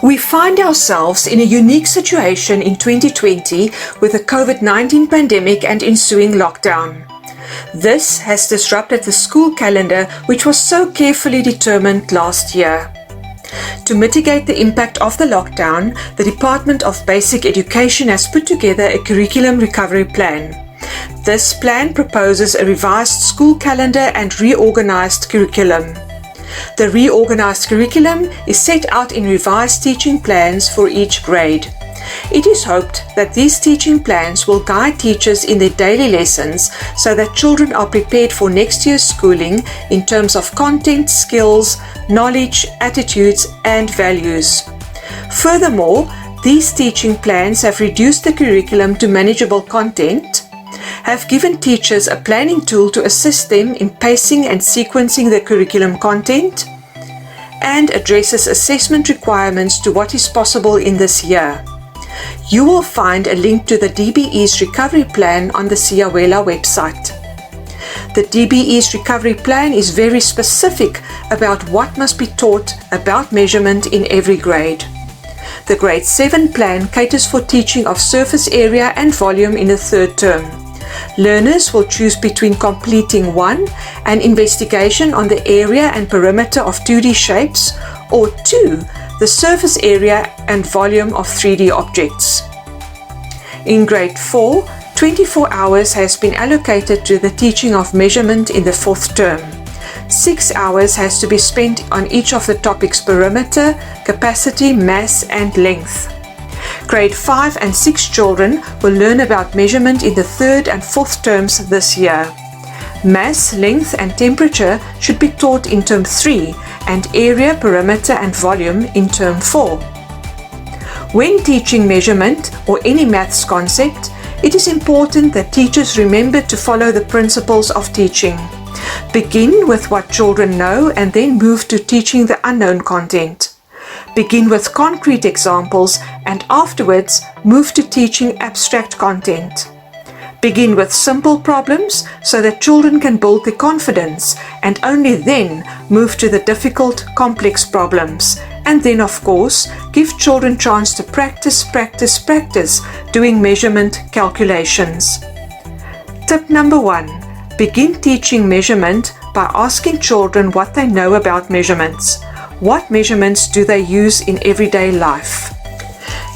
We find ourselves in a unique situation in 2020 with the COVID-19 pandemic and ensuing lockdown. This has disrupted the school calendar, which was so carefully determined last year. To mitigate the impact of the lockdown, the Department of Basic Education has put together a curriculum recovery plan. This plan proposes a revised school calendar and reorganized curriculum. The reorganized curriculum is set out in revised teaching plans for each grade. It is hoped that these teaching plans will guide teachers in their daily lessons so that children are prepared for next year's schooling in terms of content, skills, knowledge, attitudes, and values. Furthermore, these teaching plans have reduced the curriculum to manageable content, have given teachers a planning tool to assist them in pacing and sequencing the curriculum content, and addresses assessment requirements to what is possible in this year. You will find a link to the DBE's recovery plan on the Siyawela website. The DBE's recovery plan is very specific about what must be taught about measurement in every grade. The Grade 7 plan caters for teaching of surface area and volume in the third term. Learners will choose between completing 1, an investigation on the area and perimeter of 2D shapes, or 2, the surface area and volume of 3D objects. In Grade 4, 24 hours has been allocated to the teaching of measurement in the 4th term. 6 hours has to be spent on each of the topics perimeter, capacity, mass, and length. Grade 5 and 6 children will learn about measurement in the 3rd and 4th terms this year. Mass, length, and temperature should be taught in term 3 and area, perimeter, and volume in term 4. When teaching measurement or any maths concept, it is important that teachers remember to follow the principles of teaching. Begin with what children know and then move to teaching the unknown content. Begin with concrete examples and afterwards move to teaching abstract content. Begin with simple problems so that children can build their confidence, and only then move to the difficult, complex problems. And then, of course, give children chance to practice doing measurement calculations. Tip number 1. Begin teaching measurement by asking children what they know about measurements. What measurements do they use in everyday life?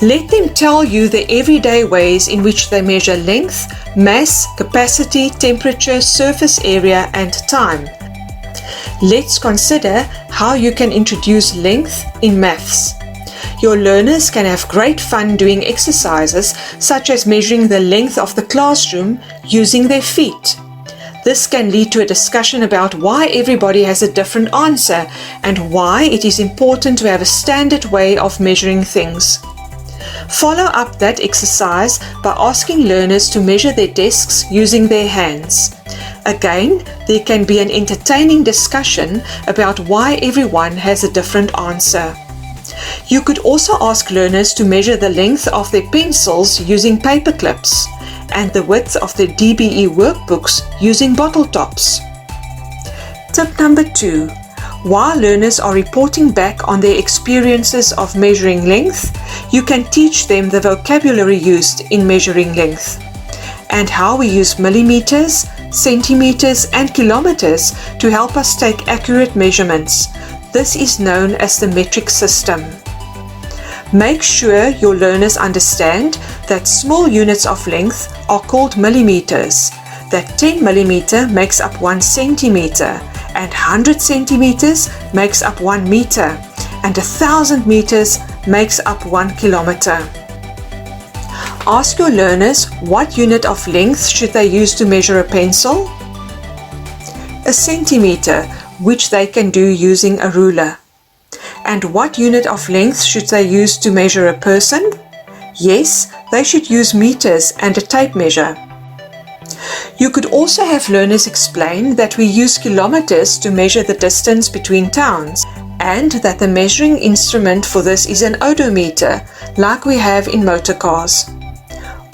Let them tell you the everyday ways in which they measure length, mass, capacity, temperature, surface area, and time. Let's consider how you can introduce length in maths. Your learners can have great fun doing exercises such as measuring the length of the classroom using their feet. This can lead to a discussion about why everybody has a different answer and why it is important to have a standard way of measuring things. Follow up that exercise by asking learners to measure their desks using their hands. Again, there can be an entertaining discussion about why everyone has a different answer. You could also ask learners to measure the length of their pencils using paper clips and the width of their DBE workbooks using bottle tops. Tip number 2. While learners are reporting back on their experiences of measuring length, you can teach them the vocabulary used in measuring length and how we use millimeters, centimeters, and kilometers to help us take accurate measurements. This is known as the metric system. Make sure your learners understand that small units of length are called millimeters, that 10 millimeter makes up 1 centimeter, and 100 centimeters makes up 1 meter, and 1,000 meters makes up 1 kilometer. Ask your learners what unit of length should they use to measure a pencil? A centimeter, which they can do using a ruler. And what unit of length should they use to measure a person? Yes, they should use meters and a tape measure. You could also have learners explain that we use kilometers to measure the distance between towns, and that the measuring instrument for this is an odometer, like we have in motor cars.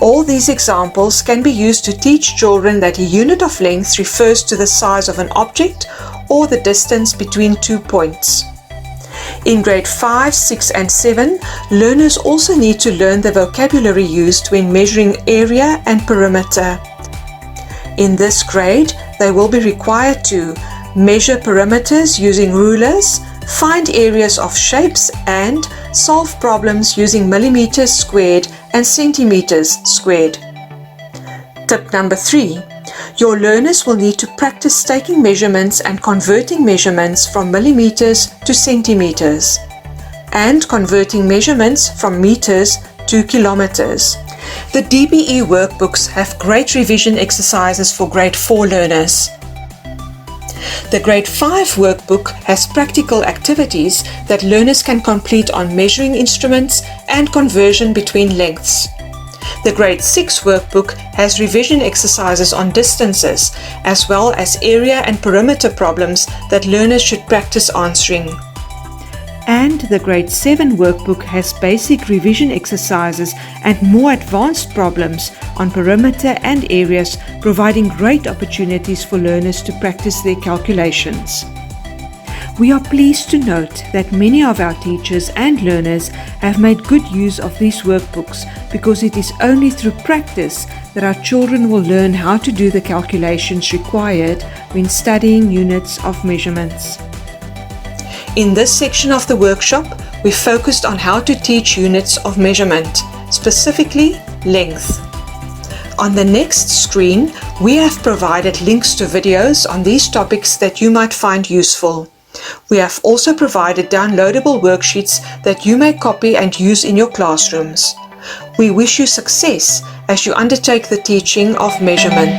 All these examples can be used to teach children that a unit of length refers to the size of an object or the distance between 2 points. In grade 5, 6 and 7, learners also need to learn the vocabulary used when measuring area and perimeter. In this grade, they will be required to measure perimeters using rulers, find areas of shapes, and solve problems using millimeters squared and centimeters squared. Tip number 3. Your learners will need to practice taking measurements and converting measurements from millimeters to centimeters, and converting measurements from meters to kilometers. The DBE workbooks have great revision exercises for grade 4 learners. The grade 5 workbook has practical activities that learners can complete on measuring instruments and conversion between lengths. The grade 6 workbook has revision exercises on distances, as well as area and perimeter problems that learners should practice answering. And the grade 7 workbook has basic revision exercises and more advanced problems on perimeter and areas, providing great opportunities for learners to practice their calculations. We are pleased to note that many of our teachers and learners have made good use of these workbooks, because it is only through practice that our children will learn how to do the calculations required when studying units of measurements. In this section of the workshop, we focused on how to teach units of measurement, specifically length. On the next screen, we have provided links to videos on these topics that you might find useful. We have also provided downloadable worksheets that you may copy and use in your classrooms. We wish you success as you undertake the teaching of measurement.